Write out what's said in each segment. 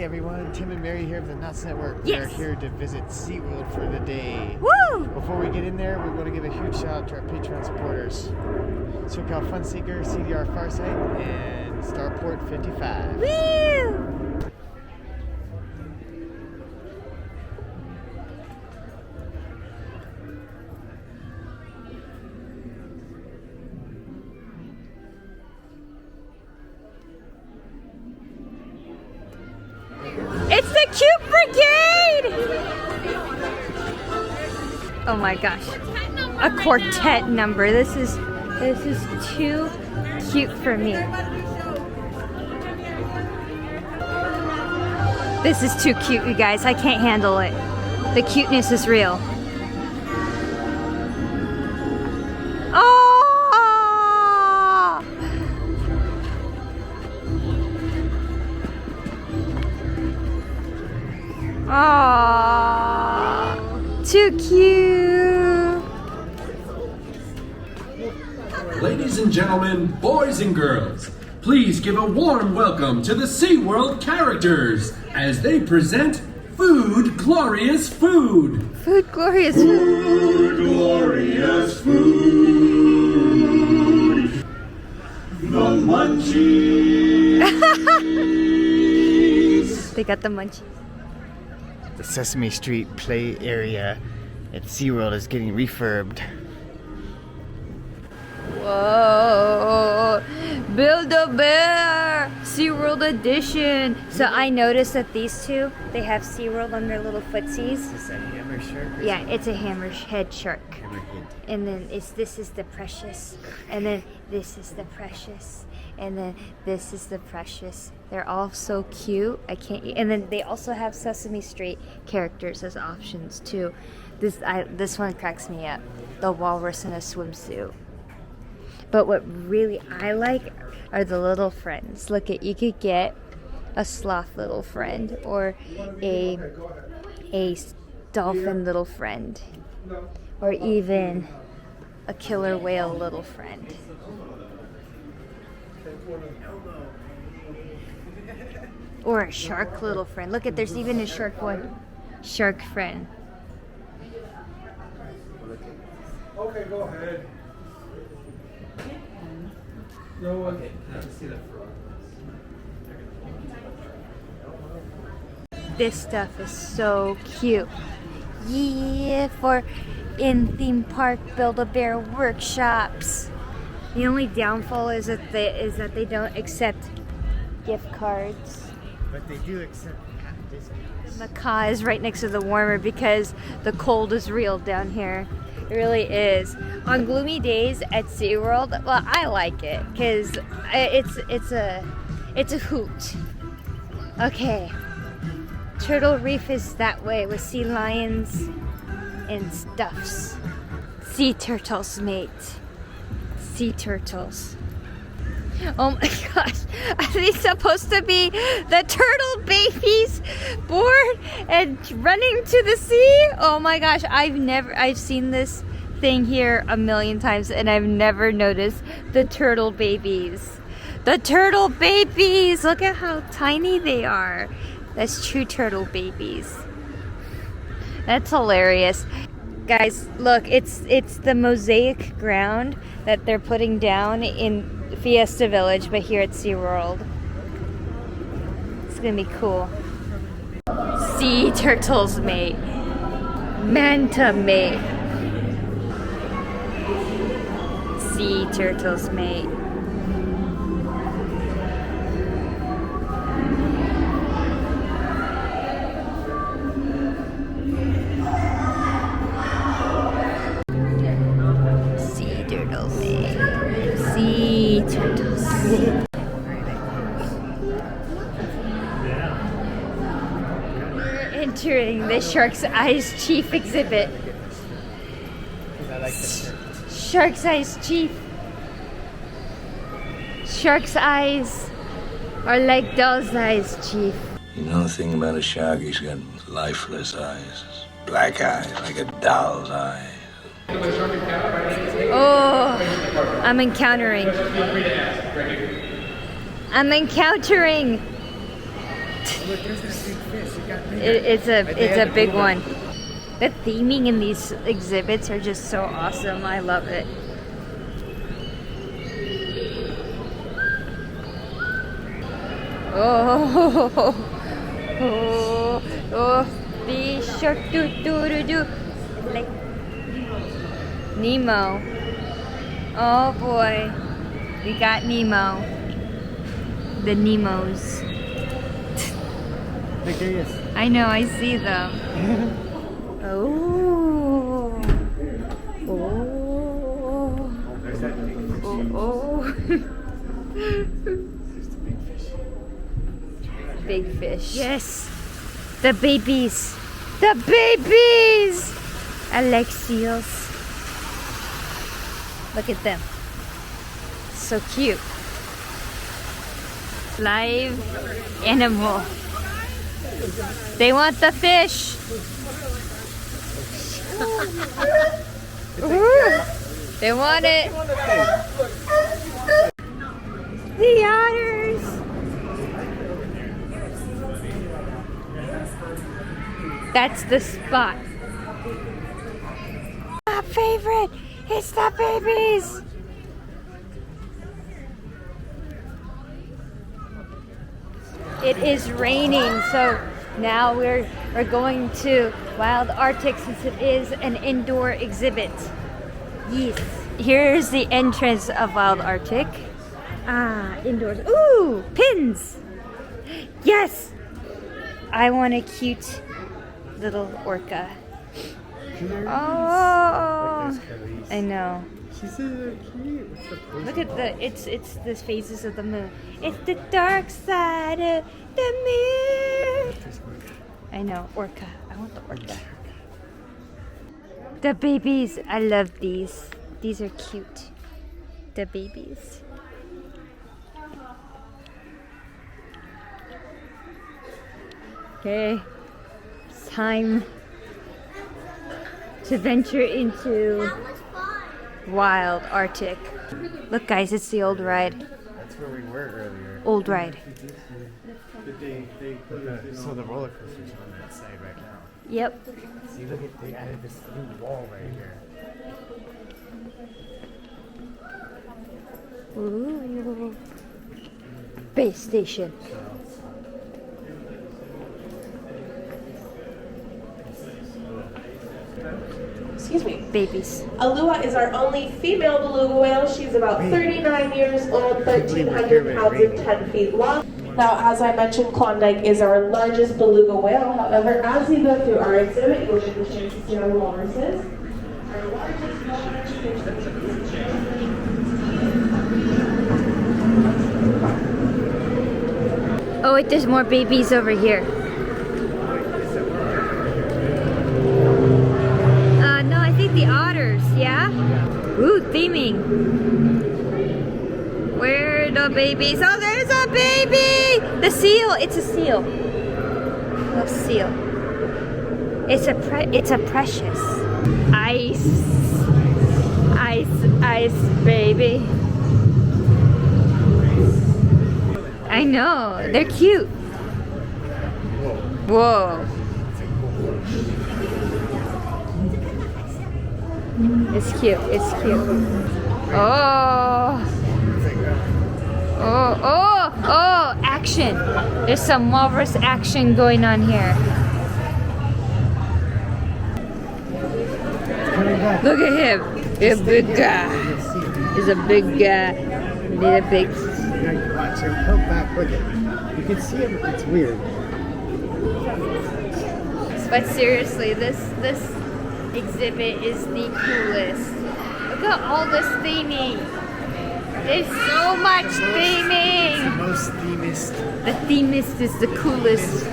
Hey everyone, Tim and Mary here of the Nuts Network. Yes. We are here to visit SeaWorld for the day. Woo! Before we get in there, we're going to give a huge shout out to our Patreon supporters. SoCal Funseeker, CDR Farsight, and Starport 55. Woo! It's the Cute Brigade! Oh my gosh. A quartet number. This is too cute for me. This is too cute, you guys. I can't handle it. The cuteness is real. Oh! Aww, too cute. Ladies and gentlemen, boys and girls, please give a warm welcome to the SeaWorld characters as they present Food Glorious Food. Food glorious food. Food, glorious food. The munchies. They got the munchies. The Sesame Street play area at SeaWorld is getting refurbed. Whoa! Build-A-Bear! SeaWorld edition! So I noticed that these two, they have SeaWorld on their little footsies. Is this a hammer shark? Yeah, it's a hammerhead shark. Hammerhead. And then this is the precious. And then this is the precious. And then this is the precious. They're all so cute. I can't. And then they also have Sesame Street characters as options too. This one cracks me up. The walrus in a swimsuit. But what really I like are the little friends. Look at, you could get a sloth little friend or a dolphin little friend or even a killer whale little friend. Or a shark little friend. Look at, there's even a shark one. Shark friend. Okay, go ahead. No one. This stuff is so cute. Yeah, for in theme park Build-A-Bear workshops. The only downfall is that they don't accept gift cards. But they do accept discounts. The car is right next to the warmer because the cold is real down here. It really is. On gloomy days at SeaWorld, well, I like it because it's a hoot. Okay, Turtle Reef is that way with sea lions and stuffs. Sea turtles, mate. Sea turtles. Oh my gosh, are these supposed to be the turtle babies born and running to the sea? Oh my gosh, I've seen this thing here a million times and I've never noticed the turtle babies. The turtle babies! Look at how tiny they are. That's true turtle babies. That's hilarious. Guys, look, it's the mosaic ground that they're putting down in Fiesta Village, but here at SeaWorld. It's gonna be cool. Sea turtles, mate. Manta, mate. Sea turtles, mate. Sea turtles, mate. Sea turtles. We're entering the Shark's Eyes Chief exhibit. I like this. Shark's Eyes Chief. Shark's eyes are like doll's eyes, Chief. You know the thing about a shark? He's got lifeless eyes. Black eyes, like a doll's eyes. Oh, I'm encountering. I'm encountering Look, there's this big fish. You got It's a big one. The theming in these exhibits are just so awesome. I love it. Oh, fish shark do do do do. Like Nemo. Oh boy, we got Nemo. The Nemos. Look, there he is. I know, I see them. Oh. Oh. There's that big fish. Oh. There's the big fish. Big fish. Yes. The babies. The babies. Alexios. Look at them. So cute. Live animal. They want the fish. They want it. The otters. That's the spot. My favorite. It's the babies. It is raining, so now we're going to Wild Arctic since it is an indoor exhibit. Yes. Here's the entrance of Wild Arctic. Ah, indoors. Ooh, pins. Yes. I want a cute little orca. Oh, I know. She's so cute. What's the first Look at it's the phases of the moon. It's the dark side of the moon. I know, orca. I want the orca. The babies, I love these. These are cute. The babies. Okay, it's time to venture into Wild Arctic. Look guys, it's the old ride. That's where we were earlier. Old ride. So the roller coaster's on that side right now. Yep. See, look at they added this new wall right here. Ooh. Base station. Excuse me. Babies. Alua is our only female beluga whale. She's about 39 years old, 1,300 pounds and 10 feet long. Now, as I mentioned, Klondike is our largest beluga whale. However, as you go through our exhibit, you'll get the chance to see our walruses. Our largest walrus Oh wait, there's more babies over here. No, I think the otters, yeah? Ooh, theming. Where are the babies? Oh, there's a baby! The seal, it's a seal. A seal. It's a precious. Ice. Ice, ice, baby. I know, they're cute. Whoa. It's cute, it's cute. Oh. Oh, oh, oh, action. There's some walrus action going on here. Look at him. He's a big guy. He's a big guy. Need a big... Watch him come back. Look at him. You can see him. It's weird. But seriously, this exhibit is the coolest. Look at all this theming. There's so much theming. The most themist. The themist is the coolest.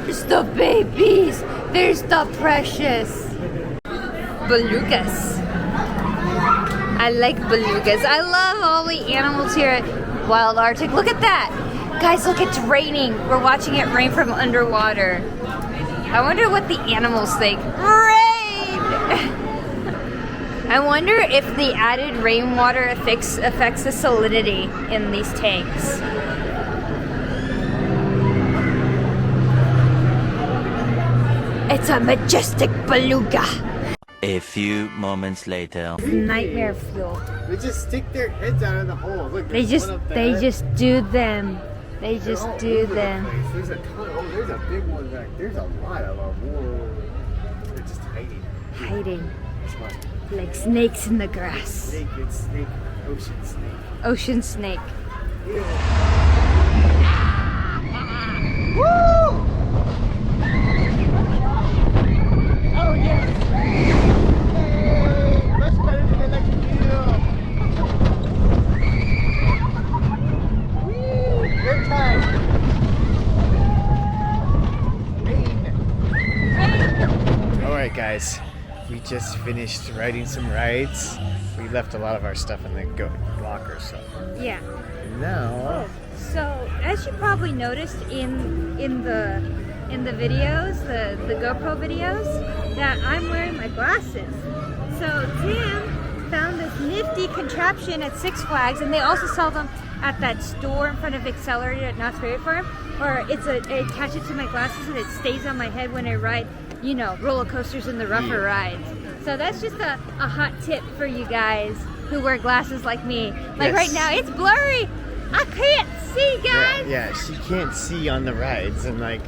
There's the babies. There's the precious belugas. I like belugas. I love all the animals here at Wild Arctic. Look at that. Guys, look, it's raining. We're watching it rain from underwater. I wonder what the animals think. Rain! I wonder if the added rainwater affects the salinity in these tanks. It's a majestic beluga. A few moments later. Nightmare fuel. They just stick their heads out of the hole. Look, They just do them. They just do them. There's a ton. Oh, there's a big one back. There's a lot of them. Whoa. They're just hiding. Hiding. There's one. Like snakes in the grass. Snake, it's snake. Ocean snake. Ocean snake. Oh, yes! Much better than I can do. Woo! Good time. Rain. Alright, guys. We just finished riding some rides. We left a lot of our stuff in the locker, so. Yeah. Now. So as you probably noticed in the videos, the GoPro videos, that I'm wearing my glasses. So Tim found this nifty contraption at Six Flags, and they also sell them at that store in front of Accelerated at Knott's Berry Farm. Or it attaches to my glasses and it stays on my head when I ride, you know, roller coasters and the rougher rides. So that's just a hot tip for you guys who wear glasses like me. Like right now, it's blurry. I can't see, guys. Yeah, she can't see on the rides, and like,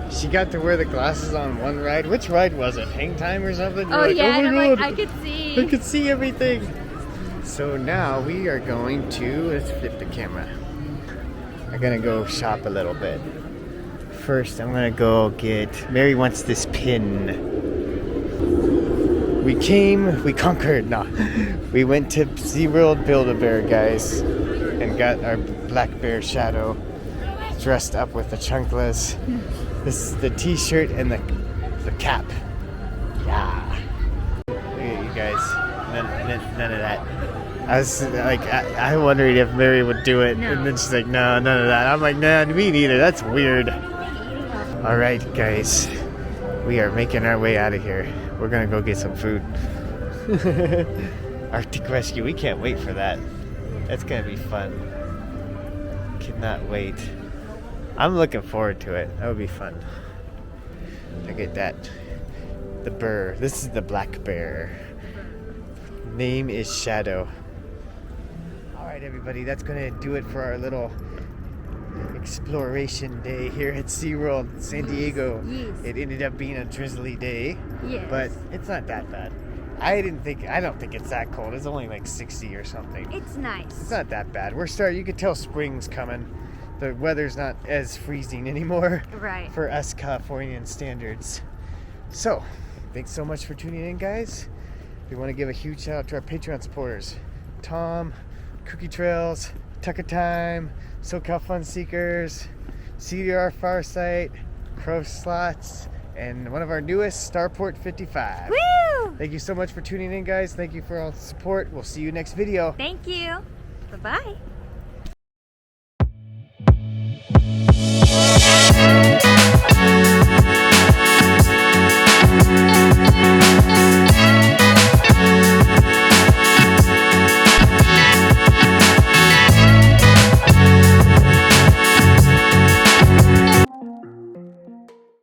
she got to wear the glasses on one ride. Which ride was it? Hang Time or something? Oh, like, yeah, oh and I'm my like, God. I could see. I could see everything. So now we are going to, let's flip the camera. I'm gonna go shop a little bit. First, I'm gonna go get, Mary wants this pin. We conquered, no. We went to SeaWorld Build-A-Bear, guys, and got our black bear shadow dressed up with the chanclas. This is the t-shirt and the cap. Yeah. Look at you guys. None of that. I was like, I wondered if Mary would do it, No. and then she's like, no, none of that. I'm like, nah, me neither. That's weird. All right, guys, we are making our way out of here. We're gonna go get some food. Arctic Rescue, we can't wait for that. That's gonna be fun. Cannot wait. I'm looking forward to it. That would be fun. Look at that. The bear. This is the black bear. Name is Shadow. Alright, everybody, that's gonna do it for our little exploration day here at SeaWorld San Diego. Yes. It ended up being a drizzly day, Yes. but it's not that bad. I don't think it's that cold. It's only like 60 or something. It's nice. It's not that bad. You can tell spring's coming. The weather's not as freezing anymore. Right. For us Californian standards. So, thanks so much for tuning in, guys. We want to give a huge shout out to our Patreon supporters. Tom, Cookie Trails, Tucker Time, SoCal Fun Seekers, CDR Farsight, Crow Slots, and one of our newest, Starport 55. Woo! Thank you so much for tuning in, guys. Thank you for all the support. We'll see you next video. Thank you. Bye-bye.